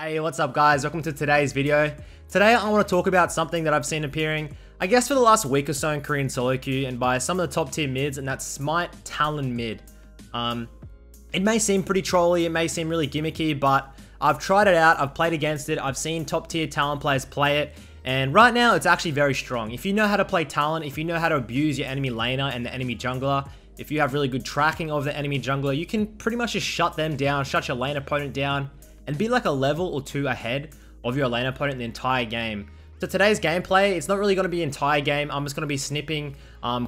Hey, what's up guys? Welcome to today's video. Today I want to talk about something that I've seen appearing, I guess for the last week or so in Korean solo queue and by some of the top tier mids, and that's Smite Talon mid. It may seem pretty trolly, it may seem really gimmicky, but I've tried it out, I've played against it, I've seen top tier Talon players play it, and right now it's actually very strong. If you know how to play Talon, if you know how to abuse your enemy laner and the enemy jungler, if you have really good tracking of the enemy jungler, you can pretty much just shut them down, shut your lane opponent down, and be like a level or two ahead of your lane opponent in the entire game. So today's gameplay, it's not really going to be entire game. I'm just going to be snipping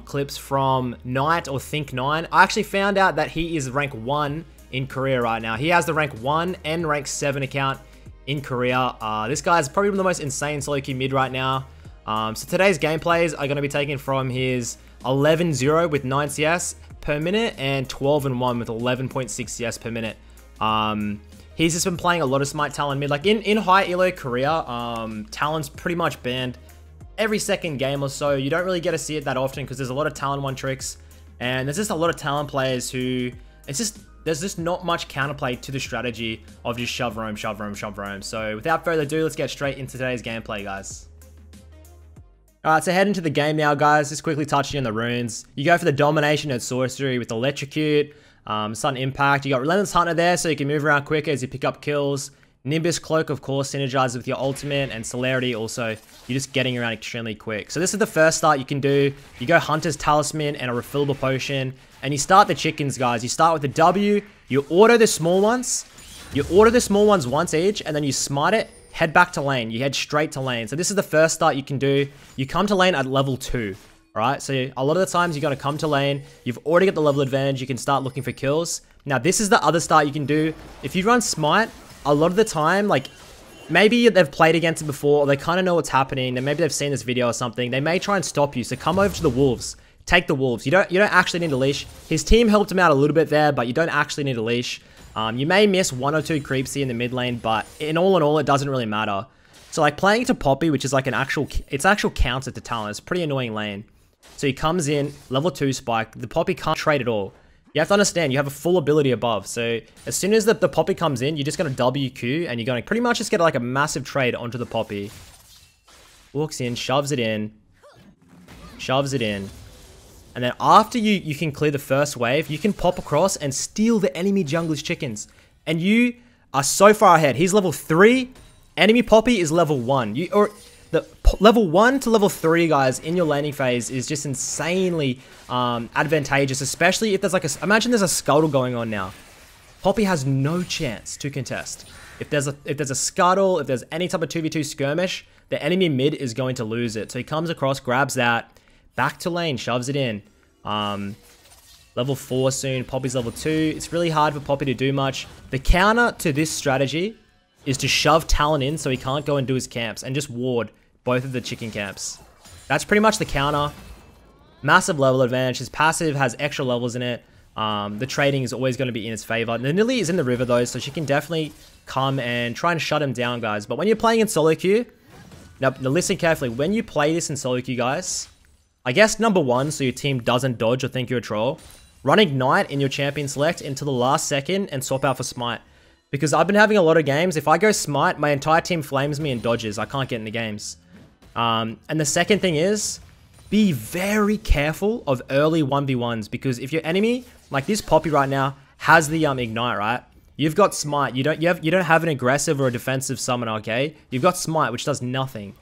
clips from Knight or Think9. I actually found out that he is rank 1 in Korea right now. He has the rank 1 and rank 7 account in Korea. This guy is probably the most insane solo queue mid right now. So today's gameplays are going to be taken from his 11-0 with 9 CS per minute and 12-1 with 11.6 CS per minute. He's just been playing a lot of Smite Talon mid. Like in high elo Korea, Talon's pretty much banned every second game or so. You don't really get to see it that often because there's a lot of Talon 1 tricks, and there's just a lot of Talon players who there's just not much counterplay to the strategy of just shove roam, shove roam, shove roam. So without further ado, let's get straight into today's gameplay, guys. Alright, so head into the game now, guys. Just quickly touching on the runes. You go for the domination and sorcery with Electrocute. Sudden Impact. You got Relentless Hunter there, so you can move around quicker as you pick up kills. Nimbus Cloak, of course, synergizes with your ultimate, and Celerity also, you're just getting around extremely quick. So this is the first start you can do. You go Hunter's Talisman and a refillable potion, and you start the chickens, guys. You start with the W, you auto the small ones. You auto the small ones once each, and then you smite it, head back to lane. You head straight to lane. So this is the first start you can do. You come to lane at level 2. Alright, so a lot of the times you're going to come to lane, you've already got the level advantage, you can start looking for kills. Now this is the other start you can do. If you run Smite, a lot of the time, like, maybe they've played against it before, or they kind of know what's happening, and maybe they've seen this video or something, they may try and stop you, so come over to the Wolves. Take the Wolves. You don't actually need a leash. His team helped him out a little bit there, but you don't actually need a leash. You may miss 1 or 2 creeps here in the mid lane, but in all, it doesn't really matter. So like playing into Poppy, which is like it's actual counter to Talon, it's a pretty annoying lane. So he comes in, level 2 spike, the Poppy can't trade at all. You have to understand, you have a full ability above. So as soon as the Poppy comes in, you're just going to WQ, and you're going to pretty much just get like a massive trade onto the Poppy. Walks in, shoves it in. Shoves it in. And then after you can clear the first wave, you can pop across and steal the enemy jungler's chickens. And you are so far ahead. He's level 3, enemy Poppy is level 1. The level 1 to level 3, guys, in your laning phase is just insanely advantageous, especially if there's like imagine there's a scuttle going on now. Poppy has no chance to contest. If there's a scuttle, if there's any type of 2v2 skirmish, the enemy mid is going to lose it. So he comes across, grabs that, back to lane, shoves it in. Level 4 soon, Poppy's level 2. It's really hard for Poppy to do much. The counter to this strategy is to shove Talon in so he can't go and do his camps and just ward both of the chicken camps. That's pretty much the counter. Massive level advantage. His passive has extra levels in it. The trading is always going to be in his favor. Nilly is in the river though, so she can definitely come and try and shut him down, guys. But when you're playing in solo queue, now listen carefully. When you play this in solo queue, guys, I guess number 1, so your team doesn't dodge or think you're a troll, run Ignite in your champion select until the last second and swap out for Smite. Because I've been having a lot of games, if I go Smite, my entire team flames me and dodges. I can't get into games. And the second thing is, be very careful of early 1v1s, because if your enemy, like this Poppy right now, has the Ignite, right? You've got Smite. You don't have an aggressive or a defensive summoner, okay? You've got Smite, which does nothing.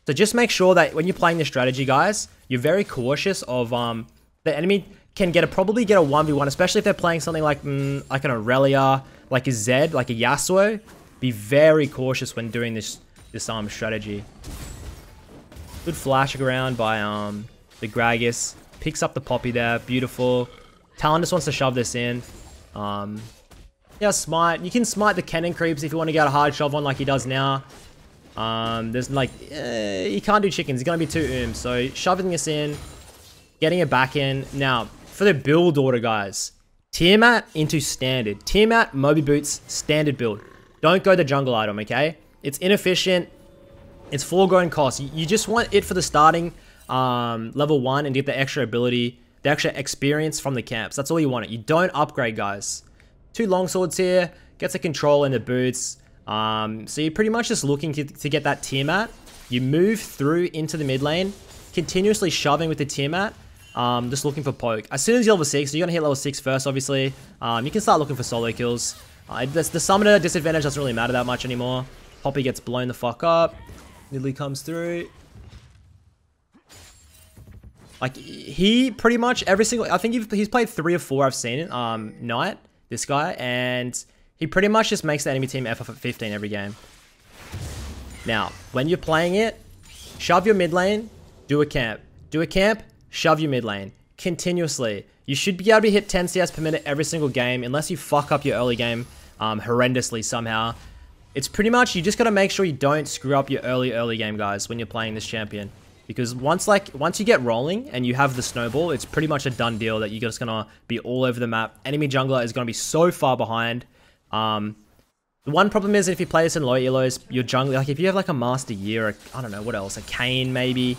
So just make sure that when you're playing this strategy, guys, you're very cautious of the enemy can probably get a 1v1, especially if they're playing something like an Aurelia, like a Zed, like a Yasuo. Be very cautious when doing this strategy. Good flashing around by the Gragas. Picks up the Poppy there. Beautiful. Talon just wants to shove this in. Yeah, Smite. You can Smite the Kennen creeps if you want to get a hard shove on like he does now. There's like... he can't do chickens. He's going to be too So shoving this in. Getting it back in. Now, for the build order, guys. Tiamat into standard. Tiamat, Moby Boots, standard build. Don't go the jungle item, okay? It's inefficient. It's foregone cost. You just want it for the starting level 1 and get the extra ability, the extra experience from the camps. That's all you want. You don't upgrade, guys. 2 longswords here. Gets a control in the boots. So you're pretty much just looking to get that Tiamat. You move through into the mid lane, continuously shoving with the Tiamat, just looking for poke. As soon as you're level 6, you're going to hit level 6 first, obviously. You can start looking for solo kills. The summoner disadvantage doesn't really matter that much anymore. Poppy gets blown the fuck up. Nidalee comes through. Like, he pretty much every single... I think he's played 3 or 4 I've seen it. Knight, this guy, and he pretty much just makes the enemy team F off at 15 every game. Now, when you're playing it, shove your mid lane, do a camp. Do a camp, shove your mid lane. Continuously. You should be able to hit 10 CS per minute every single game, unless you fuck up your early game horrendously somehow. It's pretty much, you just gotta make sure you don't screw up your early game, guys, when you're playing this champion. Because once you get rolling and you have the snowball, it's pretty much a done deal that you're just gonna be all over the map. Enemy jungler is gonna be so far behind. The one problem is if you play this in low elos, your jungler, like if you have like a Master Yi or I don't know what else, a Kayn maybe,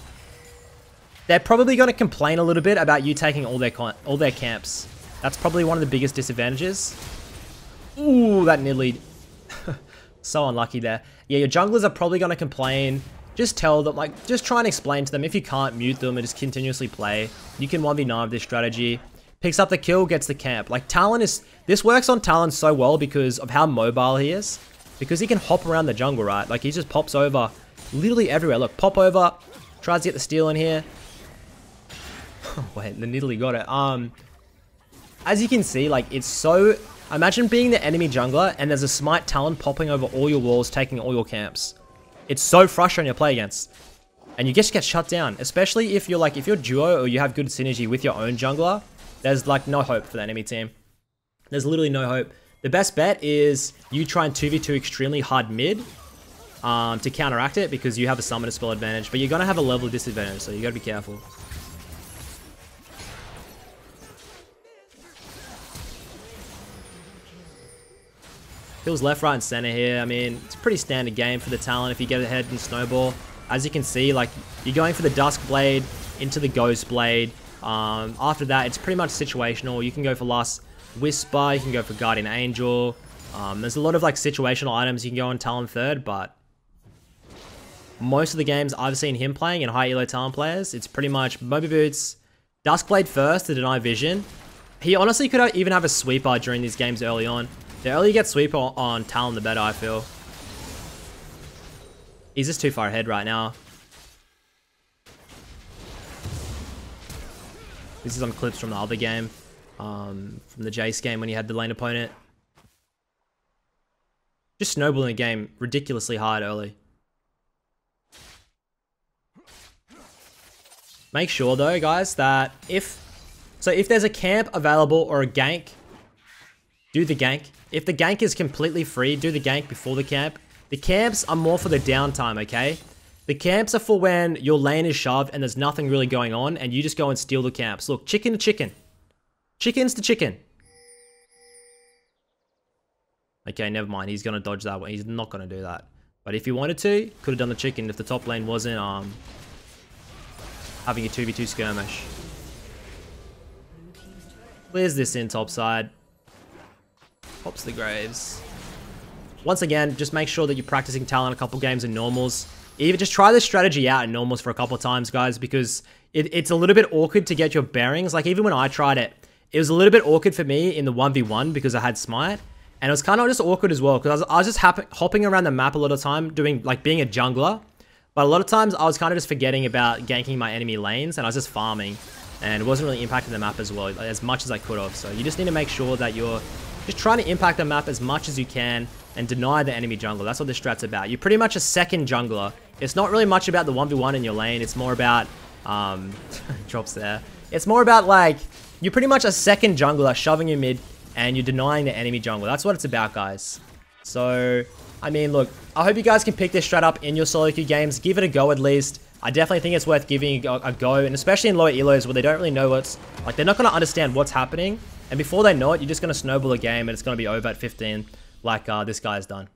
they're probably gonna complain a little bit about you taking all their camps. That's probably one of the biggest disadvantages. Ooh, that Nidalee. So unlucky there. Yeah, your junglers are probably gonna complain. Just tell them, like, just try and explain to them. If you can't, mute them and just continuously play. You can 1v9 with this strategy. Picks up the kill, gets the camp. Like, Talon is... This works on Talon so well because of how mobile he is. Because he can hop around the jungle, right? Like, he just pops over literally everywhere. Look, pop over. Tries to get the steal in here. Wait, the Nidalee got it. As you can see, like, it's so... Imagine being the enemy jungler and there's a Smite Talon popping over all your walls, taking all your camps. It's so frustrating to play against. And you just get shut down. Especially if you're like, if you're duo or you have good synergy with your own jungler, there's like no hope for the enemy team. There's literally no hope. The best bet is you try and 2v2 extremely hard mid to counteract it because you have a summoner spell advantage. But you're going to have a level disadvantage, so you got to be careful. Kills left, right, and center here. I mean, it's a pretty standard game for the Talon if you get ahead and snowball. As you can see, like, you're going for the Dusk Blade into the Ghost Blade. After that, it's pretty much situational. You can go for Last Whisper, you can go for Guardian Angel. There's a lot of, like, situational items you can go on Talon third, but most of the games I've seen him playing in high elo Talon players, it's pretty much Moby Boots, Dusk Blade first to deny vision. He honestly could even have a sweeper during these games early on. The earlier you get sweeper on Talon, the better, I feel. He's just too far ahead right now. This is some clips from the other game. From the Jace game when he had the lane opponent. Just snowballing the game ridiculously hard early. Make sure though, guys, that if there's a camp available or a gank, do the gank. If the gank is completely free, do the gank before the camp. The camps are more for the downtime, okay? The camps are for when your lane is shoved and there's nothing really going on and you just go and steal the camps. Look, chicken to chicken. Chickens to chicken. Okay, never mind. He's going to dodge that one. He's not going to do that. But if he wanted to, could have done the chicken if the top lane wasn't having a 2v2 skirmish. Clears this in top side. Pops the Graves. Once again, just make sure that you're practicing Talon a couple games in normals. Even just try this strategy out in normals for a couple of times, guys, because it's a little bit awkward to get your bearings. Like, even when I tried it, it was a little bit awkward for me in the 1v1 because I had Smite. And it was kind of just awkward as well because I was just hopping around the map a lot of time, doing, like, being a jungler. But a lot of times, I was kind of just forgetting about ganking my enemy lanes, and I was just farming. And it wasn't really impacting the map as well, as much as I could have. So you just need to make sure that you're just trying to impact the map as much as you can and deny the enemy jungler. That's what this strat's about. You're pretty much a second jungler. It's not really much about the 1v1 in your lane. It's more about... drops there. It's more about, like, you're pretty much a second jungler shoving your mid and you're denying the enemy jungler. That's what it's about, guys. So, I mean, look, I hope you guys can pick this strat up in your solo queue games. Give it a go at least. I definitely think it's worth giving a go, and especially in lower elos where they don't really know what's... Like, they're not going to understand what's happening. And before they know it, you're just going to snowball a game and it's going to be over at 15 like this guy's done.